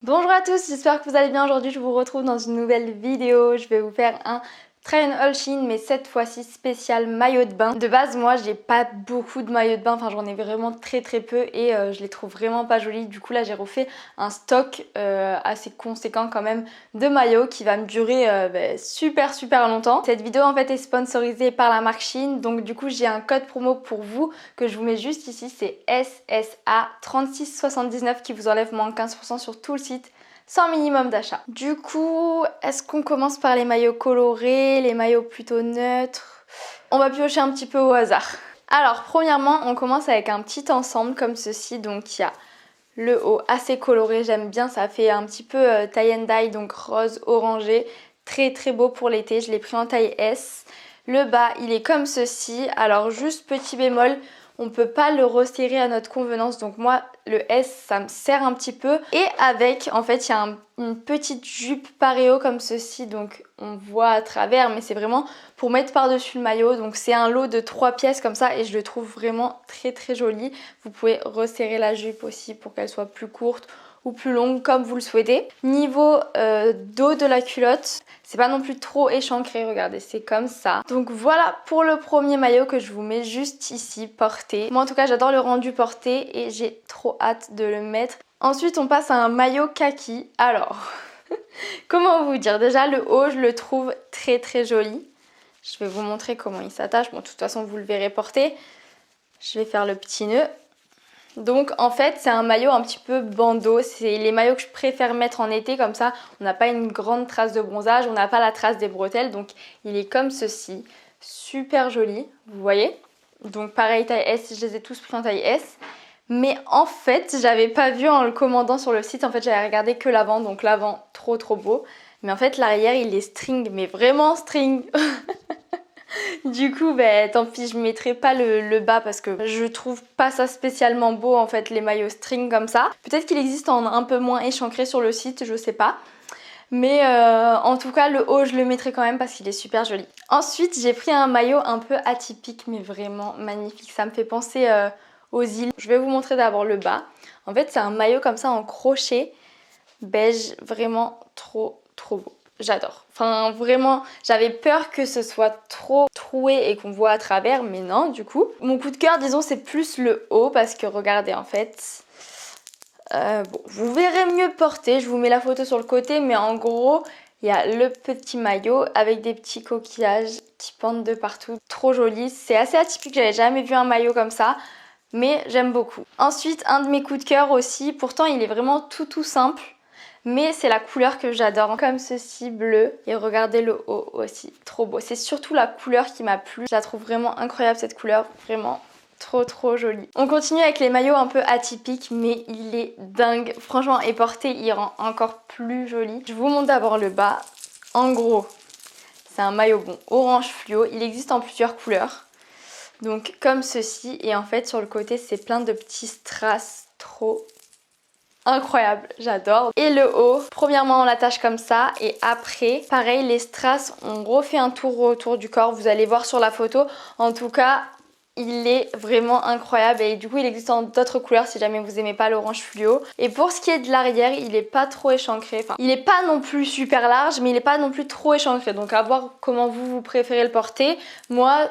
Bonjour à tous, j'espère que vous allez bien. Aujourd'hui je vous retrouve dans une nouvelle vidéo. Je vais vous faire un try and haul Shein, mais cette fois-ci spécial maillot de bain. De base moi j'ai pas beaucoup de maillots de bain, enfin j'en ai vraiment très peu et je les trouve vraiment pas jolis. Du coup là j'ai refait un stock assez conséquent quand même de maillots qui va me durer super longtemps. Cette vidéo en fait est sponsorisée par la marque Shein, donc du coup j'ai un code promo pour vous que je vous mets juste ici, c'est SSA3679 qui vous enlève moins 15% sur tout le site sans minimum d'achat. Du coup, est-ce qu'on commence par les maillots colorés, les maillots plutôt neutres? On va piocher un petit peu au hasard. Alors, premièrement, on commence avec un petit ensemble comme ceci. Donc, il y a le haut assez coloré, j'aime bien, ça fait un petit peu tie and dye, donc rose orangé. Très beau pour l'été, je l'ai pris en taille S. Le bas, il est comme ceci. Alors, juste petit bémol, on peut pas le resserrer à notre convenance, donc moi le S ça me sert un petit peu. Et avec en fait il y a une petite jupe paréo comme ceci, donc on voit à travers, mais c'est vraiment pour mettre par dessus le maillot. Donc c'est un lot de 3 pièces comme ça et je le trouve vraiment très joli. Vous pouvez resserrer la jupe aussi pour qu'elle soit plus courte ou plus longue comme vous le souhaitez. Niveau dos de la culotte, c'est pas non plus trop échancré, regardez, c'est comme ça. Donc voilà pour le premier maillot que je vous mets juste ici, porté. Moi en tout cas j'adore le rendu porté et j'ai trop hâte de le mettre. Ensuite on passe à un maillot kaki. Alors, comment vous dire, déjà le haut je le trouve très joli. Je vais vous montrer comment il s'attache, bon de toute façon vous le verrez porté. Je vais faire le petit nœud. Donc en fait c'est un maillot un petit peu bandeau, c'est les maillots que je préfère mettre en été, comme ça on n'a pas une grande trace de bronzage, on n'a pas la trace des bretelles, donc il est comme ceci, super joli, vous voyez. Donc pareil taille S, je les ai tous pris en taille S, mais en fait j'avais pas vu en le commandant sur le site, en fait j'avais regardé que l'avant, donc l'avant trop beau, mais en fait l'arrière il est string, mais vraiment string. Du coup, tant pis, je mettrai pas le bas parce que je trouve pas ça spécialement beau en fait, les maillots string comme ça. Peut-être qu'il existe en un peu moins échancré sur le site, je sais pas. Mais en tout cas, le haut, je le mettrai quand même parce qu'il est super joli. Ensuite, j'ai pris un maillot un peu atypique, mais vraiment magnifique. Ça me fait penser aux îles. Je vais vous montrer d'abord le bas. En fait, c'est un maillot comme ça en crochet beige, vraiment trop beau. J'adore. Enfin vraiment, j'avais peur que ce soit trop troué et qu'on voit à travers, mais non du coup. Mon coup de cœur, disons, c'est plus le haut parce que regardez en fait. Bon, vous verrez mieux porter, je vous mets la photo sur le côté, mais en gros, il y a le petit maillot avec des petits coquillages qui pendent de partout. Trop joli, c'est assez atypique, j'avais jamais vu un maillot comme ça. Mais j'aime beaucoup. Ensuite, un de mes coups de cœur aussi, pourtant il est vraiment tout simple, mais c'est la couleur que j'adore, comme ceci, bleu. Et regardez le haut aussi, trop beau. C'est surtout la couleur qui m'a plu. Je la trouve vraiment incroyable cette couleur, vraiment trop jolie. On continue avec les maillots un peu atypiques, mais il est dingue. Franchement, et porté, il rend encore plus joli. Je vous montre d'abord le bas. En gros, c'est un maillot bon orange fluo. Il existe en plusieurs couleurs. Donc comme ceci, et en fait sur le côté c'est plein de petits strass trop incroyable, j'adore. Et le haut, premièrement on l'attache comme ça et après pareil les strass, on refait un tour autour du corps, vous allez voir sur la photo. En tout cas il est vraiment incroyable et du coup il existe en d'autres couleurs si jamais vous aimez pas l'orange fluo. Et pour ce qui est de l'arrière, il est pas trop échancré, enfin il est pas non plus super large mais il est pas non plus trop échancré, donc à voir comment vous préférez le porter. Moi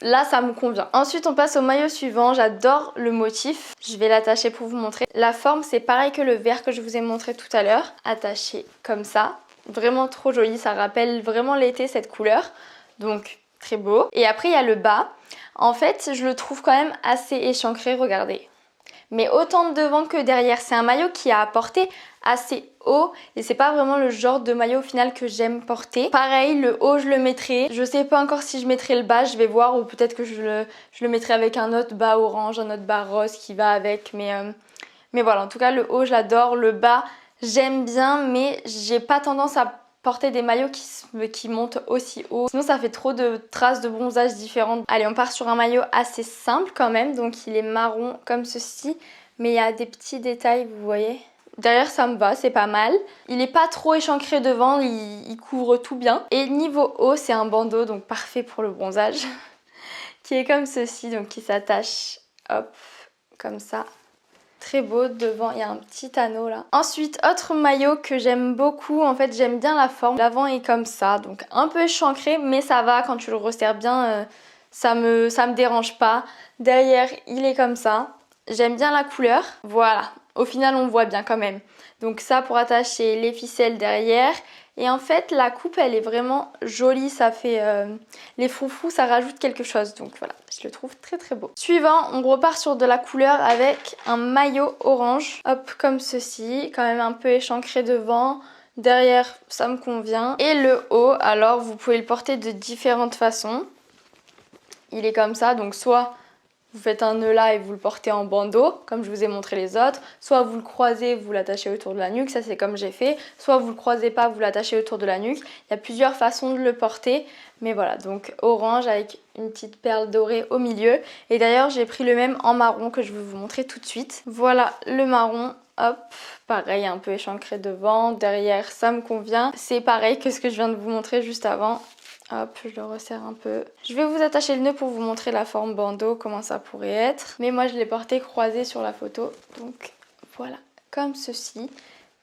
là ça me convient. Ensuite on passe au maillot suivant, j'adore le motif. Je vais l'attacher pour vous montrer. La forme c'est pareil que le vert que je vous ai montré tout à l'heure. Attaché comme ça. Vraiment trop joli, ça rappelle vraiment l'été cette couleur. Donc très beau. Et après il y a le bas. En fait je le trouve quand même assez échancré, regardez. Mais autant de devant que derrière. C'est un maillot qui a à porter assez haut et c'est pas vraiment le genre de maillot au final que j'aime porter. Pareil, le haut je le mettrai. Je sais pas encore si je mettrai le bas, je vais voir, ou peut-être que je le mettrai avec un autre bas orange, un autre bas rose qui va avec. Mais voilà, en tout cas le haut je l'adore, le bas j'aime bien, mais j'ai pas tendance à porter des maillots qui montent aussi haut. Sinon ça fait trop de traces de bronzage différentes. Allez, on part sur un maillot assez simple quand même. Donc il est marron comme ceci, mais il y a des petits détails, vous voyez. Derrière ça me va, c'est pas mal. Il est pas trop échancré devant, il couvre tout bien. Et niveau haut, c'est un bandeau, donc parfait pour le bronzage. Qui est comme ceci, donc qui s'attache, hop, comme ça. Très beau, devant il y a un petit anneau là. Ensuite, autre maillot que j'aime beaucoup, en fait j'aime bien la forme. L'avant est comme ça, donc un peu échancré, mais ça va quand tu le resserres bien, ça me dérange pas. Derrière, il est comme ça. J'aime bien la couleur. Voilà, au final on voit bien quand même. Donc ça pour attacher les ficelles derrière. Et en fait la coupe elle est vraiment jolie, ça fait les froufrous, ça rajoute quelque chose. Donc voilà, je le trouve très très beau. Suivant, on repart sur de la couleur avec un maillot orange. Hop, comme ceci, quand même un peu échancré devant. Derrière, ça me convient. Et le haut, alors vous pouvez le porter de différentes façons. Il est comme ça, donc soit vous faites un nœud là et vous le portez en bandeau, comme je vous ai montré les autres. Soit vous le croisez, vous l'attachez autour de la nuque, ça c'est comme j'ai fait. Soit vous le croisez pas, vous l'attachez autour de la nuque. Il y a plusieurs façons de le porter. Mais voilà, donc orange avec une petite perle dorée au milieu. Et d'ailleurs, j'ai pris le même en marron que je vais vous montrer tout de suite. Voilà le marron. Hop, pareil, un peu échancré devant. Derrière, ça me convient. C'est pareil que ce que je viens de vous montrer juste avant. Hop, je le resserre un peu. Je vais vous attacher le nœud pour vous montrer la forme bandeau, comment ça pourrait être. Mais moi, je l'ai porté croisé sur la photo. Donc voilà, comme ceci.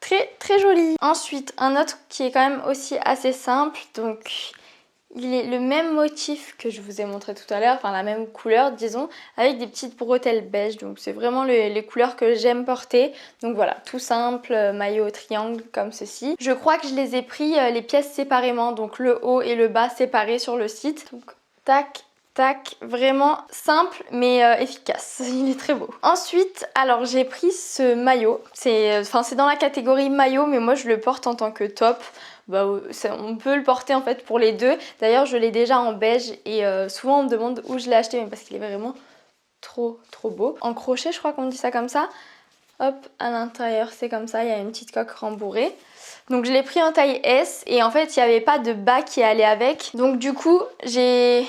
Très très joli. Ensuite, un autre qui est quand même aussi assez simple. Donc il est le même motif que je vous ai montré tout à l'heure, enfin la même couleur disons, avec des petites bretelles beige. Donc c'est vraiment les couleurs que j'aime porter. Donc voilà, tout simple, maillot triangle comme ceci. Je crois que je les ai pris les pièces séparément, donc le haut et le bas séparés sur le site. Donc tac, tac, vraiment simple mais efficace, il est très beau. Ensuite, alors j'ai pris ce maillot, c'est dans la catégorie maillot mais moi je le porte en tant que top. Bah, on peut le porter en fait pour les deux. D'ailleurs je l'ai déjà en beige et souvent on me demande où je l'ai acheté, mais parce qu'il est vraiment trop beau. En crochet je crois qu'on dit ça comme ça. Hop, à l'intérieur c'est comme ça, il y a une petite coque rembourrée. Donc je l'ai pris en taille S et en fait il n'y avait pas de bas qui allait avec. Donc du coup j'ai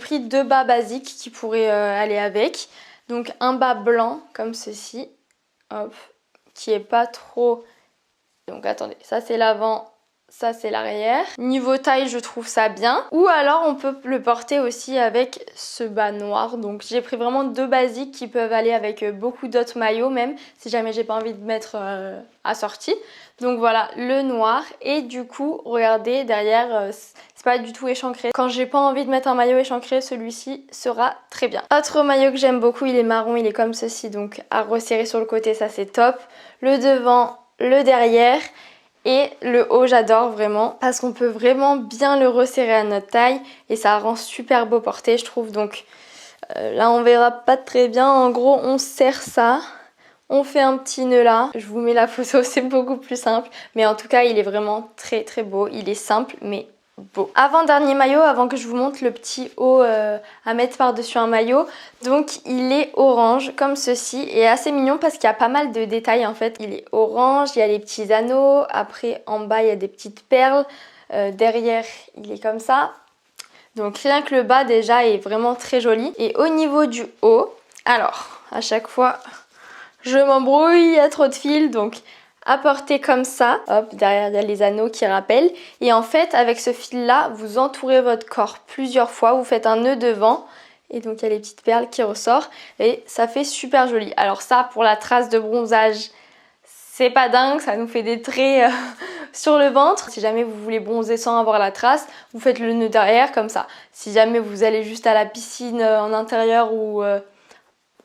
pris deux bas basiques qui pourraient aller avec. Donc un bas blanc comme ceci, hop, qui est pas trop... Donc attendez, ça c'est l'avant, ça c'est l'arrière. Niveau taille, je trouve ça bien. Ou alors on peut le porter aussi avec ce bas noir. Donc j'ai pris vraiment deux basiques qui peuvent aller avec beaucoup d'autres maillots même, si jamais j'ai pas envie de mettre assorti. Donc voilà, le noir. Et du coup, regardez derrière, c'est pas du tout échancré. Quand j'ai pas envie de mettre un maillot échancré, celui-ci sera très bien. Autre maillot que j'aime beaucoup, il est marron, il est comme ceci. Donc à resserrer sur le côté, ça c'est top. Le devant, le derrière. Et le haut j'adore vraiment parce qu'on peut vraiment bien le resserrer à notre taille et ça rend super beau porté je trouve. Donc là on verra pas très bien, en gros on serre ça, on fait un petit nœud là, je vous mets la photo, c'est beaucoup plus simple, mais en tout cas il est vraiment très beau, il est simple mais beau. Avant-dernier maillot, avant que je vous montre le petit haut à mettre par-dessus un maillot. Donc il est orange comme ceci et assez mignon parce qu'il y a pas mal de détails en fait. Il est orange, il y a les petits anneaux, après en bas il y a des petites perles, derrière il est comme ça. Donc rien que le bas déjà est vraiment très joli. Et au niveau du haut, alors à chaque fois je m'embrouille, il y a trop de fils donc... à porter comme ça, hop, derrière il y a les anneaux qui rappellent et en fait avec ce fil là vous entourez votre corps plusieurs fois, vous faites un nœud devant et donc il y a les petites perles qui ressortent et ça fait super joli. Alors ça pour la trace de bronzage c'est pas dingue, ça nous fait des traits sur le ventre. Si jamais vous voulez bronzer sans avoir la trace, vous faites le nœud derrière comme ça. Si jamais vous allez juste à la piscine en intérieur ou...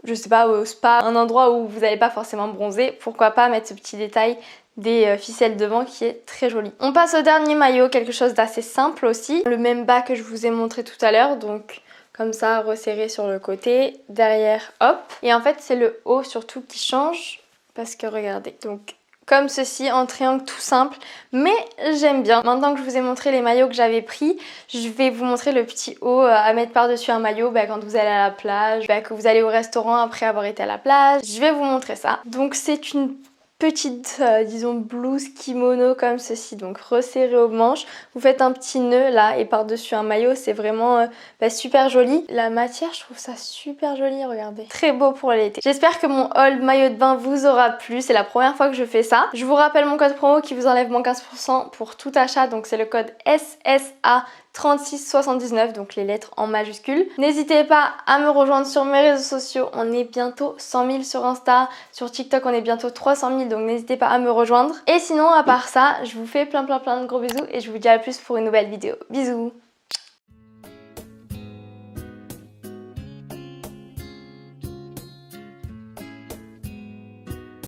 je sais pas, au spa, un endroit où vous n'allez pas forcément bronzer, pourquoi pas mettre ce petit détail des ficelles devant qui est très joli. On passe au dernier maillot, quelque chose d'assez simple aussi. Le même bas que je vous ai montré tout à l'heure, donc comme ça, resserré sur le côté, derrière, hop. Et en fait, c'est le haut surtout qui change, parce que regardez, donc... comme ceci en triangle tout simple, mais j'aime bien. Maintenant que je vous ai montré les maillots que j'avais pris, je vais vous montrer le petit haut à mettre par-dessus un maillot quand vous allez à la plage, que vous allez au restaurant après avoir été à la plage. Je vais vous montrer ça. Donc c'est une petite, disons, blouse kimono comme ceci, donc resserrée aux manches. Vous faites un petit nœud là et par-dessus un maillot, c'est vraiment super joli. La matière, je trouve ça super joli, regardez. Très beau pour l'été. J'espère que mon haul maillot de bain vous aura plu, c'est la première fois que je fais ça. Je vous rappelle mon code promo qui vous enlève moins 15% pour tout achat, donc c'est le code SSA 3679, donc les lettres en majuscules. N'hésitez pas à me rejoindre sur mes réseaux sociaux, on est bientôt 100 000 sur Insta, sur TikTok on est bientôt 300 000, donc n'hésitez pas à me rejoindre. Et sinon à part ça, je vous fais plein de gros bisous et je vous dis à plus pour une nouvelle vidéo. Bisous.